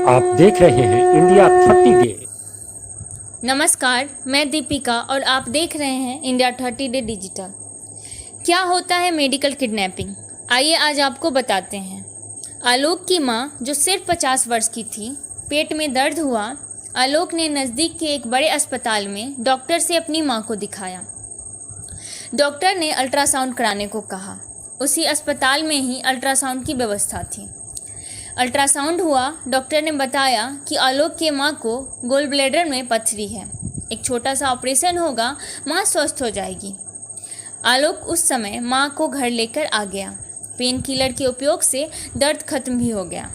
आप देख रहे हैं इंडिया 30 डे। नमस्कार, मैं दीपिका और आप देख रहे हैं इंडिया 30 डे डिजिटल। क्या होता है मेडिकल किडनैपिंग, आइए आज आपको बताते हैं। आलोक की मां जो सिर्फ 50 वर्ष की थी, पेट में दर्द हुआ। आलोक ने नज़दीक के एक बड़े अस्पताल में डॉक्टर से अपनी मां को दिखाया। डॉक्टर ने अल्ट्रासाउंड कराने को कहा। उसी अस्पताल में ही अल्ट्रासाउंड की व्यवस्था थी। अल्ट्रासाउंड हुआ। डॉक्टर ने बताया कि आलोक के मां को गोल ब्लैडर में पथरी है। एक छोटा सा ऑपरेशन होगा, मां स्वस्थ हो जाएगी। आलोक उस समय मां को घर लेकर आ गया। पेन किलर के उपयोग से दर्द खत्म भी हो गया।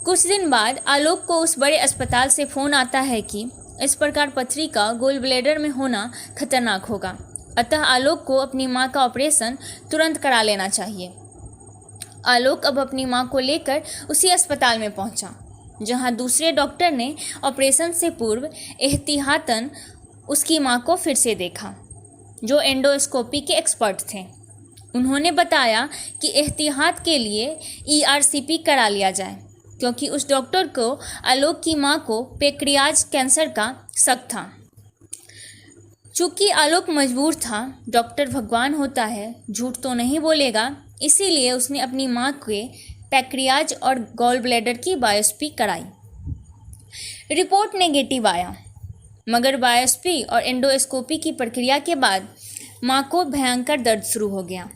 कुछ दिन बाद आलोक को उस बड़े अस्पताल से फ़ोन आता है कि इस प्रकार पथरी का गोल ब्लैडर में होना खतरनाक होगा, अतः आलोक को अपनी मां का ऑपरेशन तुरंत करा लेना चाहिए। आलोक अब अपनी मां को लेकर उसी अस्पताल में पहुंचा, जहां दूसरे डॉक्टर ने ऑपरेशन से पूर्व एहतियातन उसकी मां को फिर से देखा, जो एंडोस्कोपी के एक्सपर्ट थे। उन्होंने बताया कि एहतियात के लिए ERCP करा लिया जाए, क्योंकि उस डॉक्टर को आलोक की मां को पैंक्रियाज कैंसर का शक था। चूँकि आलोक मजबूर था, डॉक्टर भगवान होता है, झूठ तो नहीं बोलेगा, इसीलिए उसने अपनी मां के पैंक्रियाज और गॉल ब्लैडर की बायोप्सी कराई। रिपोर्ट नेगेटिव आया, मगर बायोप्सी और एंडोस्कोपी की प्रक्रिया के बाद मां को भयंकर दर्द शुरू हो गया।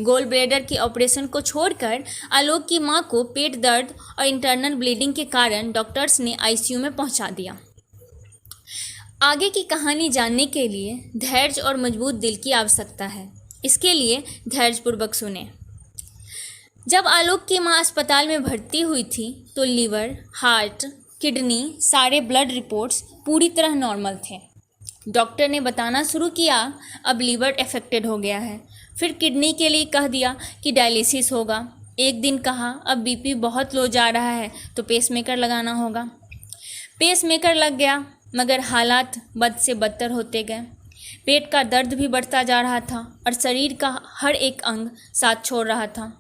गोल ब्लैडर के ऑपरेशन को छोड़कर आलोक की मां को पेट दर्द और इंटरनल ब्लीडिंग के कारण डॉक्टर्स ने ICU में पहुंचा दिया। आगे की कहानी जानने के लिए धैर्य और मजबूत दिल की आवश्यकता है, इसके लिए धैर्यपूर्वक सुने। जब आलोक की मां अस्पताल में भर्ती हुई थी तो लीवर, हार्ट, किडनी, सारे ब्लड रिपोर्ट्स पूरी तरह नॉर्मल थे। डॉक्टर ने बताना शुरू किया, अब लीवर अफेक्टेड हो गया है। फिर किडनी के लिए कह दिया कि डायलिसिस होगा। एक दिन कहा अब BP बहुत लो जा रहा है तो पेसमेकर लगाना होगा। पेसमेकर लग गया, मगर हालात बद से बदतर होते गए। पेट का दर्द भी बढ़ता जा रहा था और शरीर का हर एक अंग साथ छोड़ रहा था।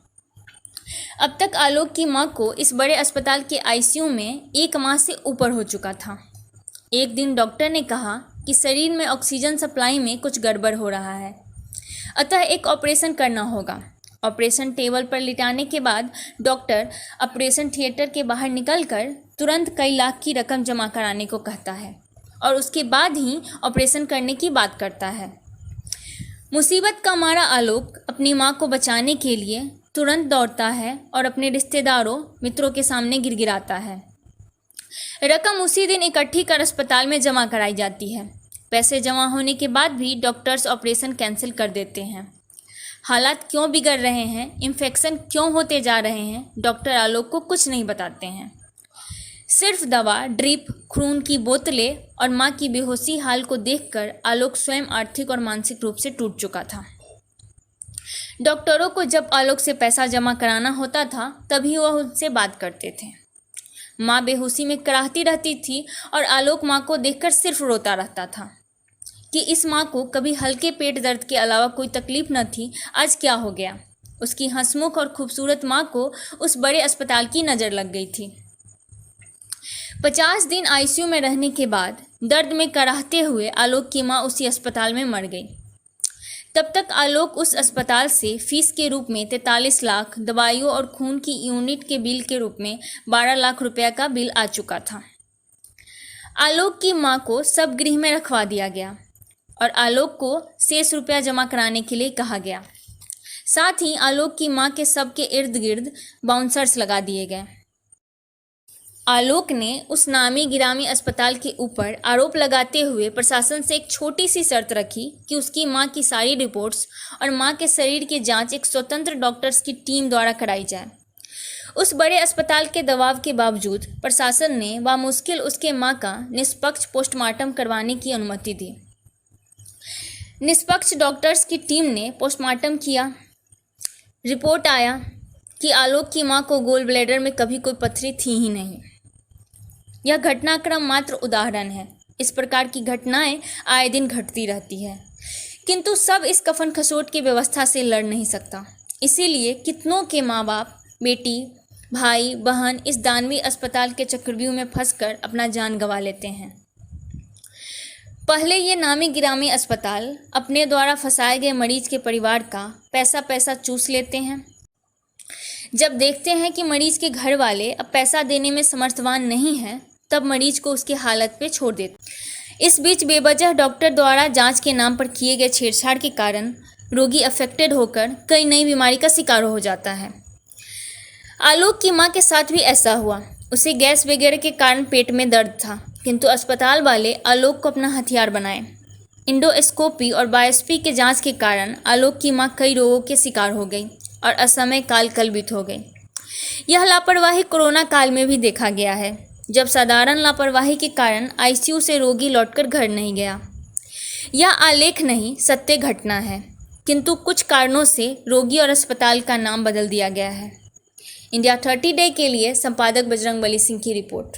अब तक आलोक की मां को इस बड़े अस्पताल के ICU में 1 माह से ऊपर हो चुका था। एक दिन डॉक्टर ने कहा कि शरीर में ऑक्सीजन सप्लाई में कुछ गड़बड़ हो रहा है, अतः एक ऑपरेशन करना होगा। ऑपरेशन टेबल पर लिटाने के बाद डॉक्टर ऑपरेशन थिएटर के बाहर निकलकर तुरंत कई लाख की रकम जमा कराने को कहता है और उसके बाद ही ऑपरेशन करने की बात करता है। मुसीबत का मारा आलोक अपनी मां को बचाने के लिए तुरंत दौड़ता है और अपने रिश्तेदारों मित्रों के सामने गिड़गिड़ाता है। रकम उसी दिन इकट्ठी कर अस्पताल में जमा कराई जाती है। पैसे जमा होने के बाद भी डॉक्टर्स ऑपरेशन कैंसिल कर देते हैं। हालात क्यों बिगड़ रहे हैं, इन्फेक्शन क्यों होते जा रहे हैं, डॉक्टर आलोक को कुछ नहीं बताते हैं। सिर्फ दवा, ड्रिप, खून की बोतलें और मां की बेहोशी हाल को देखकर आलोक स्वयं आर्थिक और मानसिक रूप से टूट चुका था। डॉक्टरों को जब आलोक से पैसा जमा कराना होता था तभी वह उनसे बात करते थे। मां बेहोशी में कराहती रहती थी और आलोक मां को देखकर सिर्फ रोता रहता था कि इस मां को कभी हल्के पेट दर्द के अलावा कोई तकलीफ न थी, आज क्या हो गया। उसकी हंसमुख और खूबसूरत मां को उस बड़े अस्पताल की नज़र लग गई थी। 50 दिन ICU में रहने के बाद दर्द में कराहते हुए आलोक की मां उसी अस्पताल में मर गई। तब तक आलोक उस अस्पताल से फीस के रूप में 43 लाख, दवाइयों और खून की यूनिट के बिल के रूप में 12 लाख रुपया का बिल आ चुका था। आलोक की मां को सब गृह में रखवा दिया गया और आलोक को शेष रुपया जमा कराने के लिए कहा गया। साथ ही आलोक की मां के शव के इर्द गिर्द बाउंसर्स लगा दिए गए। आलोक ने उस नामी गिरामी अस्पताल के ऊपर आरोप लगाते हुए प्रशासन से एक छोटी सी शर्त रखी कि उसकी मां की सारी रिपोर्ट्स और मां के शरीर की जांच एक स्वतंत्र डॉक्टर्स की टीम द्वारा कराई जाए। उस बड़े अस्पताल के दबाव के बावजूद प्रशासन ने बामुश्किल उसके मां का निष्पक्ष पोस्टमार्टम करवाने की अनुमति दी। निष्पक्ष डॉक्टर्स की टीम ने पोस्टमार्टम किया। रिपोर्ट आया कि आलोक की मां को गोल ब्लैडर में कभी कोई पथरी थी ही नहीं। यह घटनाक्रम मात्र उदाहरण है। इस प्रकार की घटनाएं आए दिन घटती रहती है, किंतु सब इस कफन खसोट की व्यवस्था से लड़ नहीं सकता। इसीलिए कितनों के माँ बाप बेटी भाई बहन इस दानवी अस्पताल के चक्रव्यूह में फंसकर अपना जान गंवा लेते हैं। पहले ये नामी गिरामी अस्पताल अपने द्वारा फंसाए गए मरीज के परिवार का पैसा चूस लेते हैं। जब देखते हैं कि मरीज के घर वाले अब पैसा देने में समर्थवान नहीं हैं, तब मरीज को उसकी हालत पे छोड़ देते। इस बीच बेवजह डॉक्टर द्वारा जांच के नाम पर किए गए छेड़छाड़ के कारण रोगी अफेक्टेड होकर कई नई बीमारी का शिकार हो जाता है। आलोक की मां के साथ भी ऐसा हुआ। उसे गैस वगैरह के कारण पेट में दर्द था, किंतु अस्पताल वाले आलोक को अपना हथियार बनाए। इंडोस्कोपी और बायोप्सी के जांच के कारण आलोक की मां कई रोगों के शिकार हो गई और असमय काल कलवित हो गई। यह लापरवाही कोरोना काल में भी देखा गया है, जब साधारण लापरवाही के कारण आईसीयू से रोगी लौटकर घर नहीं गया। यह आलेख नहीं, सत्य घटना है, किंतु कुछ कारणों से रोगी और अस्पताल का नाम बदल दिया गया है। इंडिया 30 डे के लिए संपादक बजरंगबली सिंह की रिपोर्ट।